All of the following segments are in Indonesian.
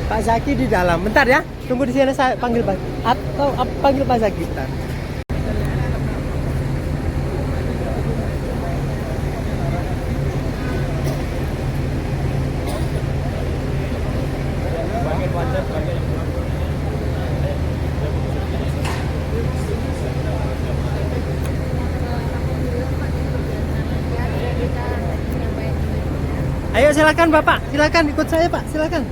Pak Zaki di dalam. Bentar ya. Tunggu di sini, saya panggil Pak. Atau panggil Pak Zaki. Bentar. Ayo silakan Bapak, silakan ikut saya Pak, silakan.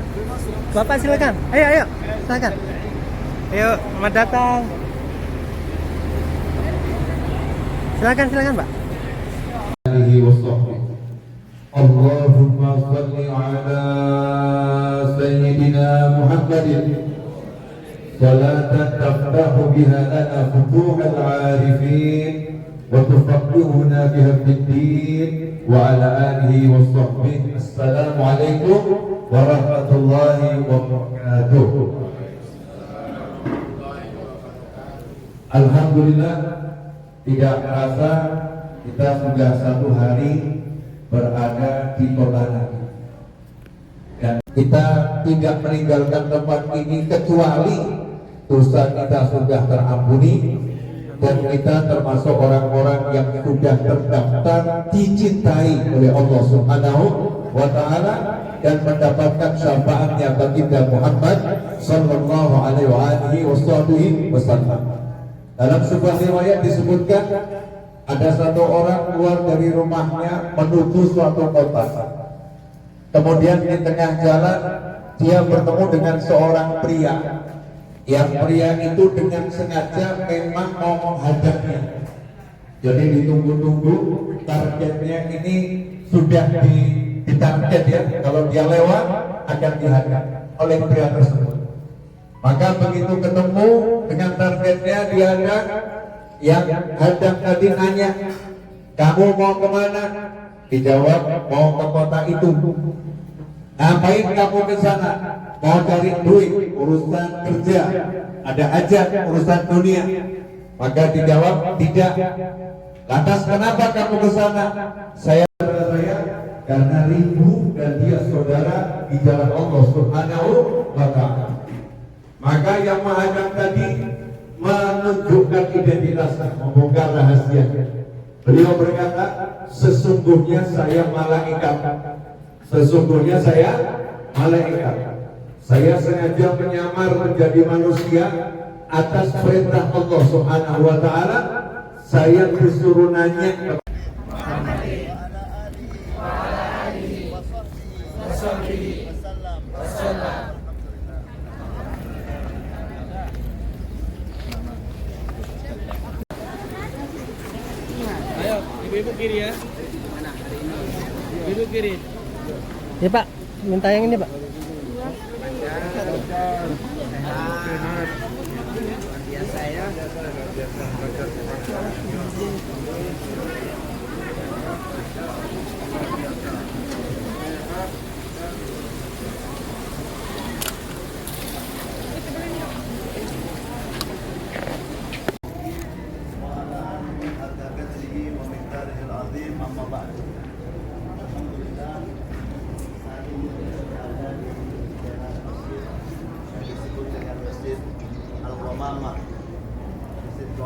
Bapak silakan. Ayo, silakan. Ayo, selamat datang. Silakan Pak. Allahumma shalli ala sayyidina Muhammadin salatan taftahu biha lana futuhal arifin wa tufaqqihuna biha fid-din wa ala alihi wa sahbihi. Assalamualaikum warahmatullahi wabarakatuh. Alhamdulillah, tidak terasa kita sudah satu hari berada di kota Nabi, dan kita tidak meninggalkan tempat ini kecuali dosa kita sudah terampuni dan kita termasuk orang-orang yang sudah terdaftar dicintai oleh Allah Subhanahu wa Ta'ala dan mendapatkan syafaatnya baginda Muhammad sallallahu alaihi wasallam. Dalam sebuah riwayat disebutkan ada satu orang keluar dari rumahnya menuju suatu kota. Kemudian di tengah jalan dia bertemu dengan seorang pria. Yang pria itu dengan sengaja memang mau menghadapnya. Jadi ditunggu-tunggu, targetnya ini sudah ditarget ya. Kalau dia lewat akan dihadap oleh pria tersebut. Maka begitu ketemu dengan targetnya dihadap, yang hadap tadi nanya, kamu mau kemana? Dijawab, mau ke kota itu. Ngapain kamu ke sana? Mau cari duit, urusan kerja, ada hajat, urusan dunia. Maka dijawab, tidak. Lantas kenapa kamu ke sana? Saya karena rindu dan dia saudara di jalan Allah Subhanahu wa Ta'ala. Maka yang menghadap tadi menunjukkan identitasnya, membongkar rahasianya. Beliau berkata, sesungguhnya saya malaikat. Sesungguhnya saya malaikat. Saya sengaja menyamar menjadi manusia atas perintah Allah Subhanahu wa Ta'ala. Saya disuruh nanya ibu kiri ya. Ibu kiri. Ya Pak, minta yang ini Pak. Biasa ya.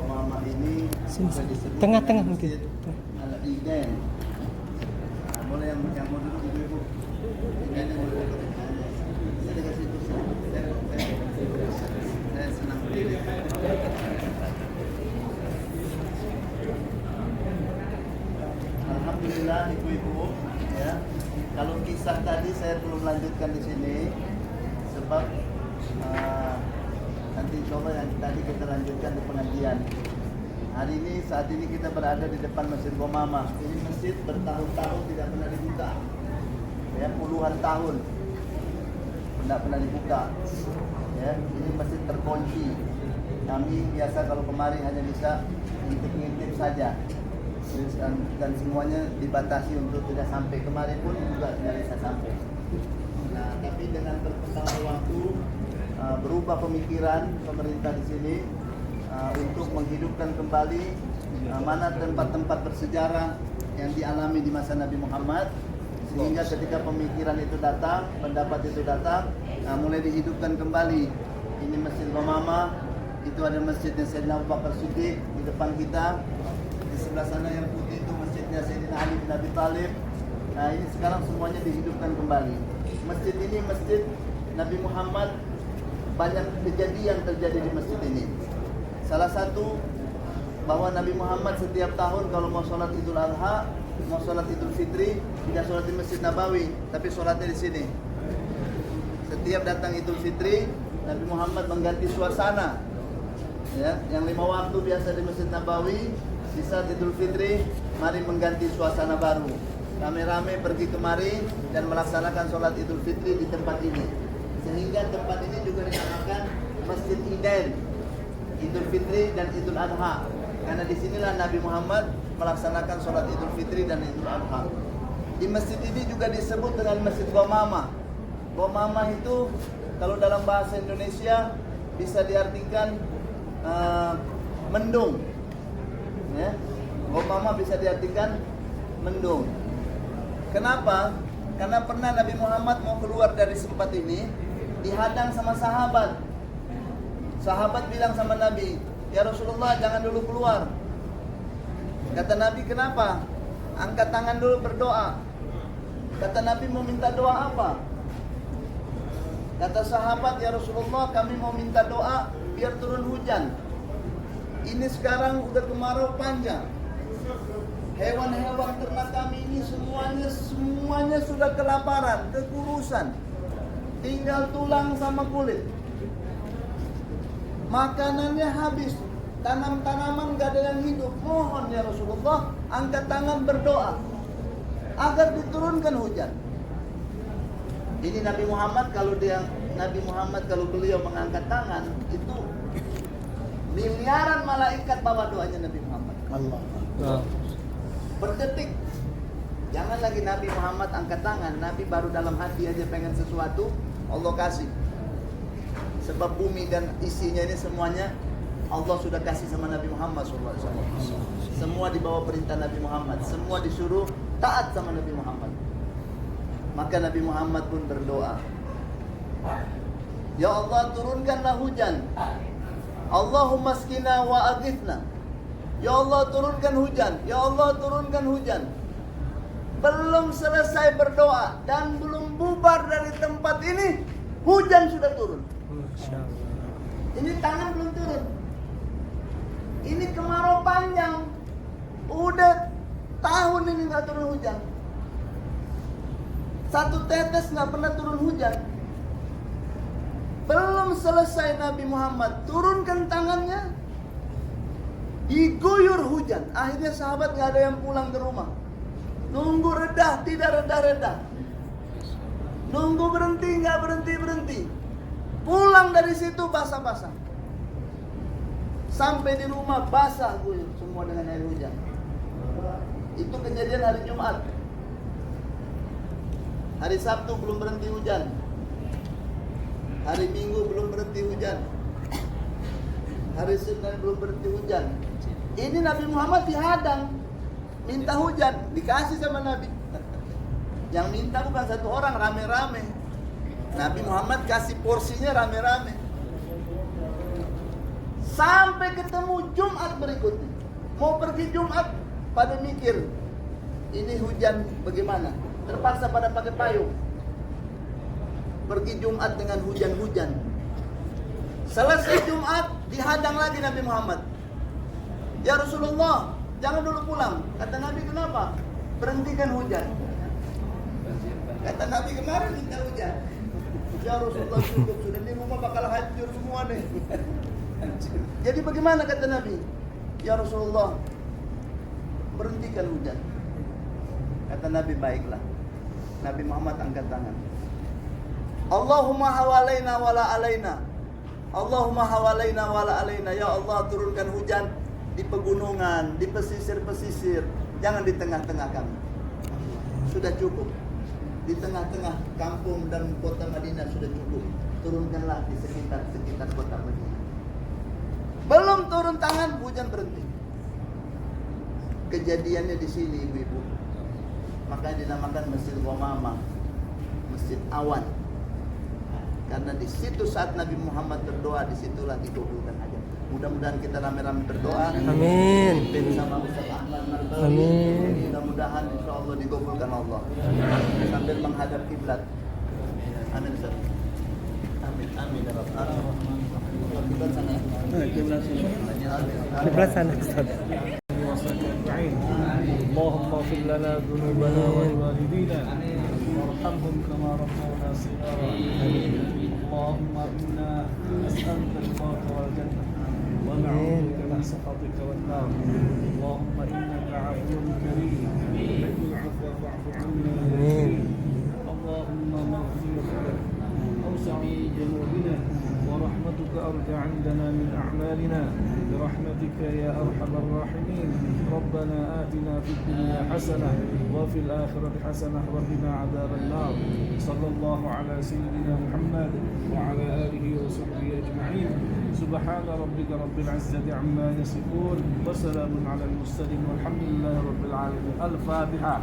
Mama ini Tengah-tengah mungkin. Al-Idain. Boleh yang mau duduk ibu-ibu. Ini boleh duduk. Saya dikasih kursi. Saya senang berdiri. Alhamdulillah ibu-ibu, ya. Kalau kisah tadi saya belum lanjutkan di sini sebab nanti coba yang tadi kita lanjutkan di pengajian. Hari ini, saat ini kita berada di depan Masjid Gomamah. Ini masjid bertahun-tahun tidak pernah dibuka, ya, puluhan tahun tidak pernah dibuka. Ya, ini masjid terkunci. Kami biasa kalau kemari hanya bisa ngintip-ngintip saja, dan semuanya dibatasi untuk tidak sampai. Kemarin pun juga tidak bisa sampai. Nah, tapi dengan berkembangnya waktu, berubah pemikiran pemerintah di sini untuk menghidupkan kembali mana tempat-tempat bersejarah yang dialami di masa Nabi Muhammad Sehingga ketika pemikiran itu datang, pendapat itu datang, nah mulai dihidupkan kembali. Ini Masjid Ghamamah, itu ada masjidnya Sayyidina Abu Bakar Siddiq di depan kita. Di sebelah sana yang putih itu masjidnya Sayyidina Ali bin Abi Thalib. Nah ini sekarang semuanya dihidupkan kembali. Masjid ini masjid Nabi Muhammad, banyak kejadian terjadi di masjid ini. Salah satu bahwa Nabi Muhammad setiap tahun kalau mau sholat Idul Adha, mau sholat Idul Fitri, tidak sholat di Masjid Nabawi, tapi sholatnya di sini. Setiap datang Idul Fitri, Nabi Muhammad mengganti suasana. Ya, yang 5 waktu biasa di Masjid Nabawi, di saat Idul Fitri, mari mengganti suasana baru. Rame-rame pergi kemari dan melaksanakan sholat Idul Fitri di tempat ini. Sehingga tempat ini juga dinamakan Masjid Idain, Idul Fitri dan Idul Adha. Karena disinilah Nabi Muhammad melaksanakan sholat Idul Fitri dan Idul Adha. Di masjid ini juga disebut dengan Masjid Ghamamah. Ghamamah itu kalau dalam bahasa Indonesia bisa diartikan mendung. Ya, Ghamamah bisa diartikan mendung. Kenapa? Karena pernah Nabi Muhammad mau keluar dari tempat ini, dihadang sama sahabat. Sahabat bilang sama Nabi, "Ya Rasulullah, jangan dulu keluar." Kata Nabi, "Kenapa?" "Angkat tangan dulu berdoa." Kata Nabi, "Mau minta doa apa?" Kata sahabat, "Ya Rasulullah, kami mau minta doa biar turun hujan. Ini sekarang udah kemarau panjang. Hewan-hewan ternak kami ini semuanya sudah kelaparan, kekurusan. Tinggal tulang sama kulit. Makanannya habis, tanam-tanaman gak ada yang hidup. Mohon ya Rasulullah, angkat tangan berdoa agar diturunkan hujan." Ini Nabi Muhammad kalau beliau mengangkat tangan, itu miliaran malaikat bawa doanya Nabi Muhammad. Allah. Berdetik. Jangan lagi Nabi Muhammad angkat tangan, Nabi baru dalam hati aja pengen sesuatu, Allah kasih. Sebab bumi dan isinya ini semuanya Allah sudah kasih sama Nabi Muhammad SAW. Semua di bawah perintah Nabi Muhammad, semua disuruh taat sama Nabi Muhammad. Maka Nabi Muhammad pun berdoa, "Ya Allah, turunkanlah hujan. Allahumma skina wa aghithna." Ya Allah, turunkan hujan. Ya Allah, turunkan hujan. Belum selesai berdoa dan belum bubar dari tempat ini, hujan sudah turun. Ini tangan belum turun. Ini kemarau panjang. Udah tahun ini nggak turun hujan. Satu tetes nggak pernah turun hujan. Belum selesai Nabi Muhammad turunkan tangannya, diguyur hujan. Akhirnya sahabat nggak ada yang pulang ke rumah. Nunggu reda, tidak reda-reda. Nunggu berhenti, nggak berhenti-berhenti. Pulang dari situ basah-basah. Sampai di rumah basah guyur semua dengan air hujan. Itu kejadian hari Jumat. Hari Sabtu belum berhenti hujan. Hari Minggu belum berhenti hujan. Hari Senin belum berhenti hujan. Ini Nabi Muhammad dihadang, minta hujan, dikasih sama Nabi. Yang minta bukan satu orang, rame-rame. Nabi Muhammad kasih porsinya rame-rame. Sampai ketemu Jumat berikutnya. Mau pergi Jumat, pada mikir, ini hujan bagaimana? Terpaksa pada pakai payung. Pergi Jumat dengan hujan-hujan. Selesai Jumat, dihadang lagi Nabi Muhammad. "Ya Rasulullah, jangan dulu pulang." Kata Nabi, "Kenapa?" "Berhentikan hujan." Kata Nabi, "Kemarin minta hujan." "Ya Rasulullah, cukup, sudah di rumah bakal hancur semua nih." Jadi bagaimana kata Nabi? "Ya Rasulullah, berhentikan hujan." Kata Nabi, "Baiklah." Nabi Muhammad angkat tangan. "Allahumma hawalaina wala alaina. Allahumma hawalaina wala alaina." Ya Allah, turunkan hujan di pegunungan, di pesisir-pesisir, jangan di tengah-tengah kami. Sudah cukup. Di tengah-tengah kampung dan kota Madinah sudah cukup. Turunkanlah di sekitar kota Madinah. Belum turun tangan, hujan berhenti. Kejadiannya di sini, ibu-ibu. makanya dinamakan Masjid Ghamamah, Masjid Awan. Karena di situ saat Nabi Muhammad berdoa, disitulah dikabulkan hajat. Mudah-mudahan kita rame-rame berdoa. Amin. Dipimpin sama Ustaz Ahmad Marbawi. Amin. Mudah-mudahan insya Allah dikabulkan Allah. Sambil menghadap kiblat. Amin Ustaz. Amin. Amin ya Rabb. Kiblat sana. Kiblat sini. Kiblat sana Ustaz. اللهم اغفر لنا ذنوبنا ولوالدينا وارحمهم كما ربونا صغارا. اللهم انا نسالك رضاك والجنه ونعوذ بك من سخطك والنار. اللهم انك عفو كريم تحب العفو فاعف عنا. اللهم مغفرتك اوسع من ذنوبنا ورحمتك ارجع عندنا من اعمالنا برحمتك يا ارحم الراحمين. ربنا آتنا في الدنيا حسنة وفي الآخرة حسنة وقنا عذاب النار. صلى الله على سيدنا محمد وعلى آله وصحبه أجمعين. سبحان ربك رب العزة عما يصفون وسلام على المرسلين والحمد لله رب العالمين. الفاتحة.